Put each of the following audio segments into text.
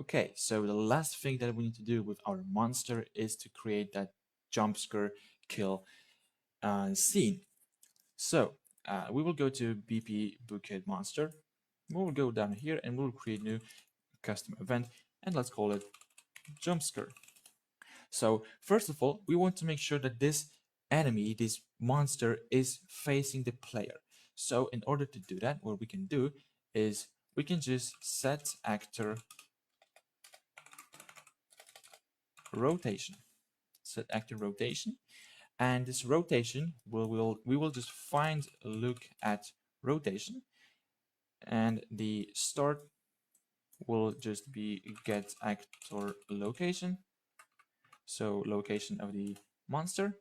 Okay, so the last thing that we need to do with our monster is to create that jump scare kill scene. So we will go to BP Bookhead Monster. We will go down here and we'll create a new custom event, and let's call it Jump Scare. So first of all, we want to make sure that this enemy, this monster, is facing the player. So in order to do that, what we can do is we can just set actor rotation. Set actor rotation, and this rotation we will just find a look at rotation, and the start will just be get actor location, so location of the monster,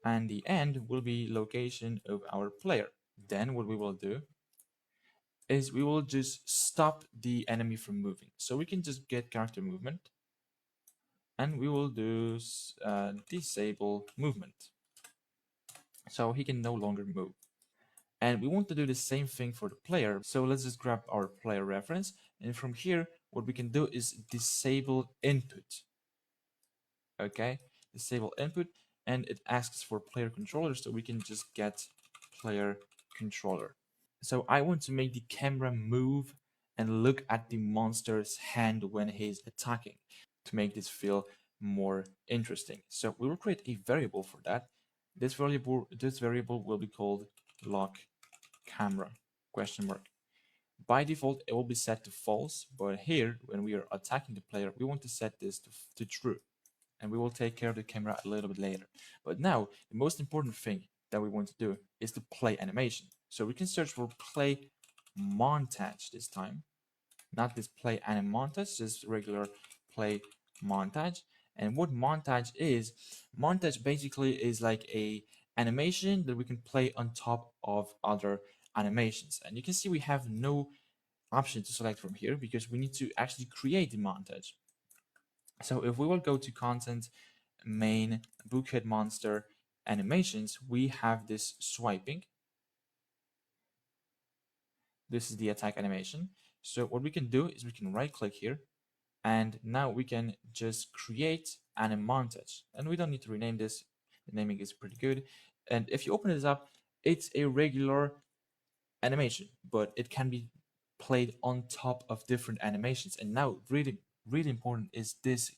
and the end will be location of our player. Then what we will do is we will just stop the enemy from moving. So we can just get character movement, and we will do disable movement, so he can no longer move. And we want to do the same thing for the player. So let's just grab our player reference, and from here what we can do is disable input. Okay, disable input, and it asks for player controller, so we can just get player controller. So I want to make the camera move and look at the monster's hand when he's attacking to make this feel more interesting. So we will create a variable for that. This variable will be called lock camera question mark. By default, it will be set to false, but here, when we are attacking the player, we want to set this to true. And we will take care of the camera a little bit later. But now, the most important thing that we want to do is to play animation. So we can search for play montage this time. Not this play anim montage, just regular play montage. And what montage is basically is like a animation that we can play on top of other animations. And you can see we have no option to select from here because we need to actually create the montage. So if we will go to content, main, bookhead monster, animations, we have this swiping. This is the attack animation. So what we can do is we can right click here, and now we can just create anim montage. And we don't need to rename this. The naming is pretty good. And if you open this up, it's a regular animation, but it can be played on top of different animations. And now really, really important is this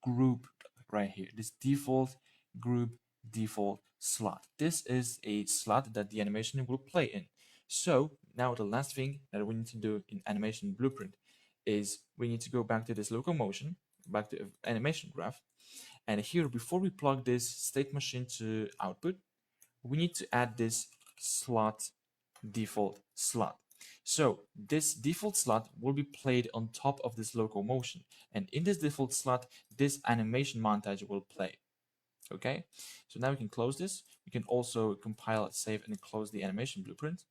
group right here, this default group default slot. This is a slot that the animation will play in. So now the last thing that we need to do in animation blueprint is we need to go back to this locomotion, back to animation graph. And here, before we plug this state machine to output, we need to add this slot default slot. So this default slot will be played on top of this locomotion, and in this default slot, this animation montage will play. Okay, so now we can close this. We can also compile, save, and close the animation blueprint.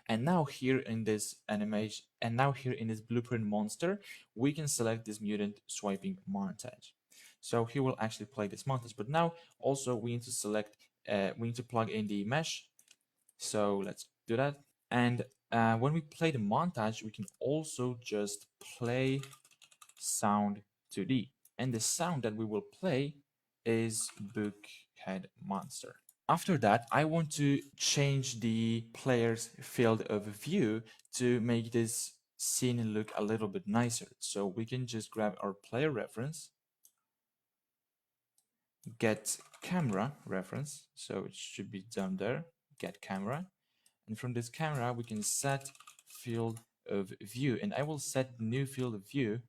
And now here in this animation, and now here in this blueprint monster, we can select this mutant swiping montage. So he will actually play this montage, but now also we need to select, we need to plug in the mesh. So let's do that. And when we play the montage, we can also just play sound 2D. And the sound that we will play is Bookhead Monster. After that, I want to change the player's field of view to make this scene look a little bit nicer. So we can just grab our player reference, get camera reference, so it should be down there, get camera. And from this camera, we can set field of view, and I will set new field of view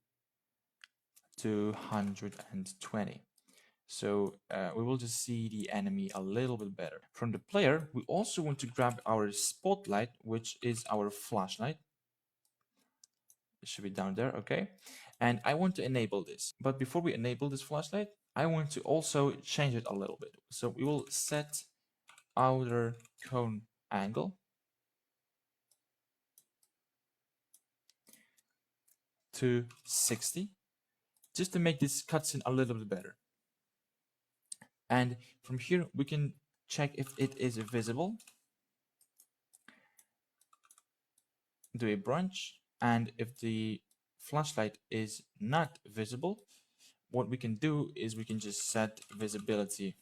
to 120. So we will just see the enemy a little bit better. From the player, we also want to grab our spotlight, which is our flashlight. It should be down there, okay? And I want to enable this. But before we enable this flashlight, I want to also change it a little bit. So we will set outer cone angle to 60, just to make this cutscene a little bit better. And from here, we can check if it is visible, do a branch, and if the flashlight is not visible, what we can do is we can just set visibility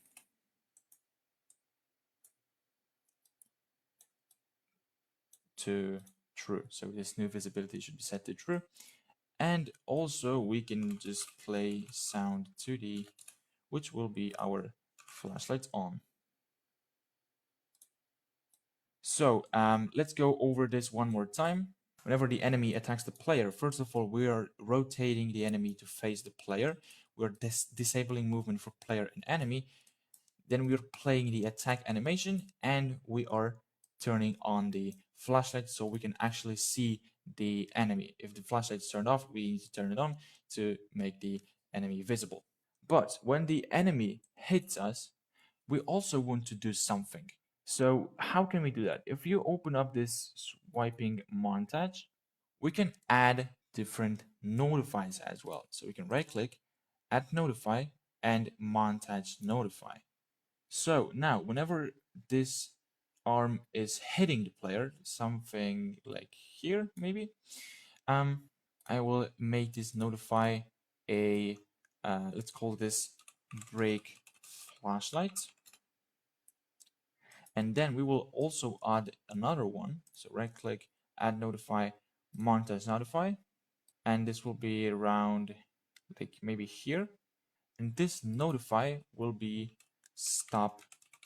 to true. So this new visibility should be set to true. And also we can just play sound 2D, which will be our flashlights on. So let's go over this one more time. Whenever the enemy attacks the player, first of all, we are rotating the enemy to face the player. We're disabling movement for player and enemy. Then we're playing the attack animation, and we are turning on the flashlight so we can actually see the enemy. If the flashlight is turned off, we need to turn it on to make the enemy visible. But when the enemy hits us, we also want to do something. So how can we do that? If you open up this swiping montage, we can add different notifies as well. So we can right click, add notify, and montage notify. So now whenever this arm is hitting the player, something like here maybe, I will make this notify a, let's call this break flashlight. And then we will also add another one. So right click, add notify, montage notify. And this will be around like maybe here. And this notify will be stop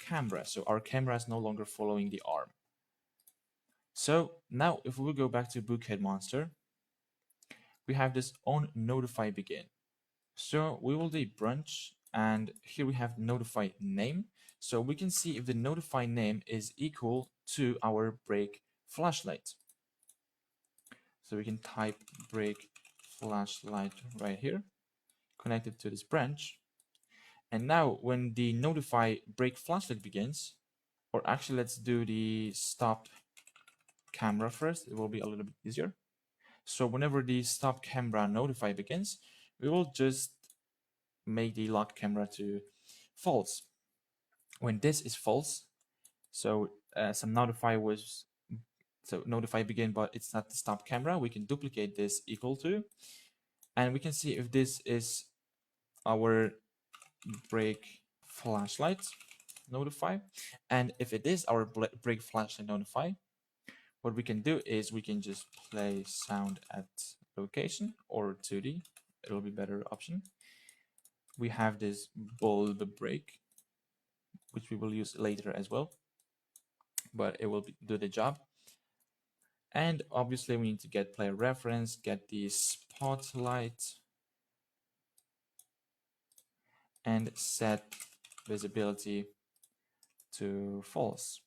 camera. So our camera is no longer following the arm. So now if we go back to Bookhead Monster, we have this on notify begin. So we will do branch, and here we have notify name. So we can see if the notify name is equal to our break flashlight. So we can type break flashlight right here, connect it to this branch. And now when the notify break flashlight begins, or actually let's do the stop camera first, it will be a little bit easier. So whenever the stop camera notify begins, we will just make the lock camera to false. When this is false, so some notify was, so notify begin, but it's not the stop camera, we can duplicate this equal to, and we can see if this is our break flashlight notify, and if it is our break flashlight notify, what we can do is we can just play sound at location or 2D, it'll be better option. We have this bulb break, which we will use later as well, but it will do the job. And obviously we need to get player reference, get the spotlight, and set visibility to false.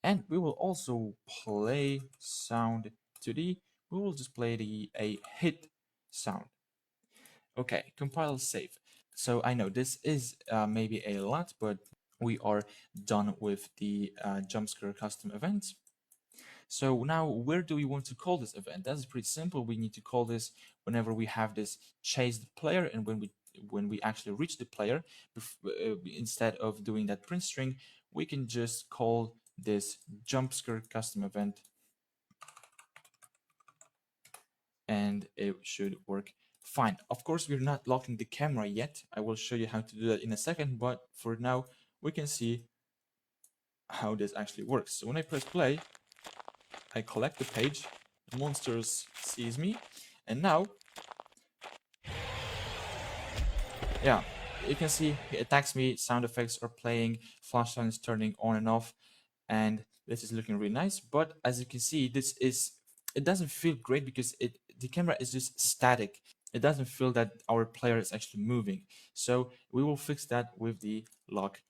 And we will also play sound 2D. We will just play a hit sound. Okay, compile save. So I know this is maybe a lot, but we are done with the Jumpscare custom event. So now where do we want to call this event? That's pretty simple. We need to call this whenever we have this chase the player, and when we actually reach the player, instead of doing that print string, we can just call this Jumpscare custom event, and it should work fine. Of course, we're not locking the camera yet. I will show you how to do that in a second, but for now, we can see how this actually works. So when I press play, I collect the page, the monsters sees me, and now, yeah, you can see he attacks me, sound effects are playing, flashlight is turning on and off, and this is looking really nice. But as you can see, it doesn't feel great because the camera is just static. It doesn't feel that our player is actually moving. So we will fix that with the lock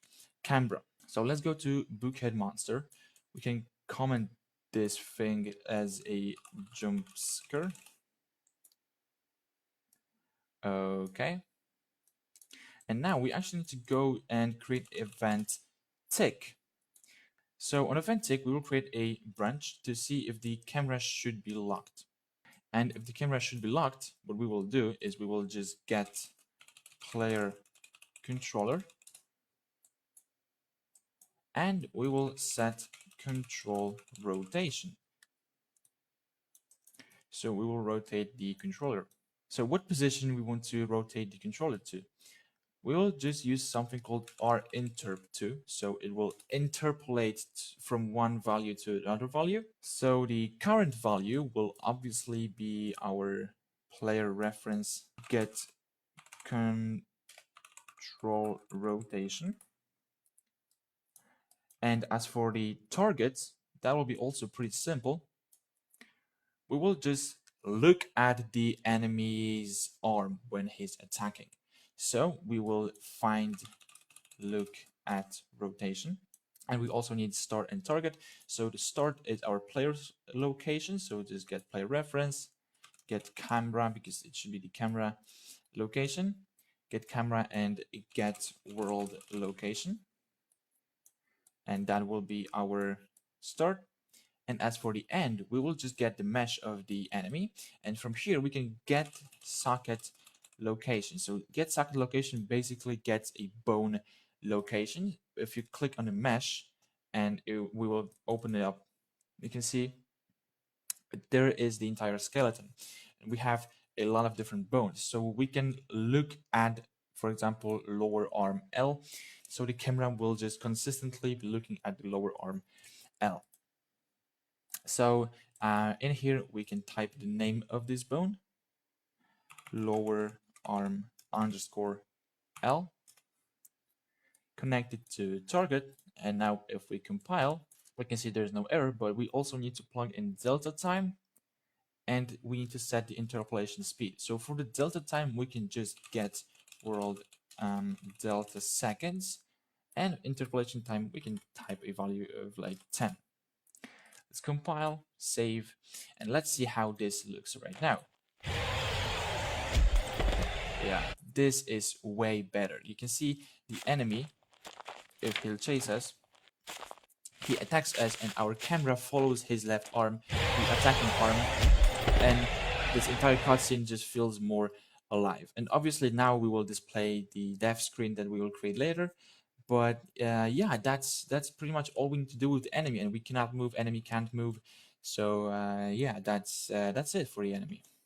camera. So let's go to Bookhead Monster. We can comment this thing as a jump scare. Okay. And now we actually need to go and create event tick. So on event tick, we will create a branch to see if the camera should be locked. And if the camera should be locked, what we will do is we will just get player controller, and we will set control rotation. So we will rotate the controller. So what position we want to rotate the controller to? We will just use something called rinterp2. So it will interpolate from one value to another value. So the current value will obviously be our player reference get control rotation. And as for the targets, that will be also pretty simple. We will just look at the enemy's arm when he's attacking. So we will find look at rotation. And we also need start and target. So the start is our player's location. So just get player reference, get camera because it should be the camera location, get camera and get world location. And that will be our start. And as for the end, we will just get the mesh of the enemy. And from here, we can get socket location. So get socket location basically gets a bone location. If you click on the mesh and we will open it up, you can see there is the entire skeleton. We have a lot of different bones. So we can look at, for example, lower arm L. So the camera will just consistently be looking at the lower arm L. So in here, we can type the name of this bone, lower arm underscore L, connect it to target. And now if we compile, we can see there's no error, but we also need to plug in delta time and we need to set the interpolation speed. So for the delta time, we can just get world delta seconds, and interpolation time, we can type a value of like 10. Let's compile, save, and let's see how this looks right now. Yeah, this is way better. You can see the enemy, if he'll chase us, he attacks us and our camera follows his left arm, the attacking arm, and this entire cutscene just feels more alive. And obviously now we will display the dev screen that we will create later. But yeah, that's pretty much all we need to do with the enemy, and we cannot move, enemy can't move. So yeah, that's it for the enemy.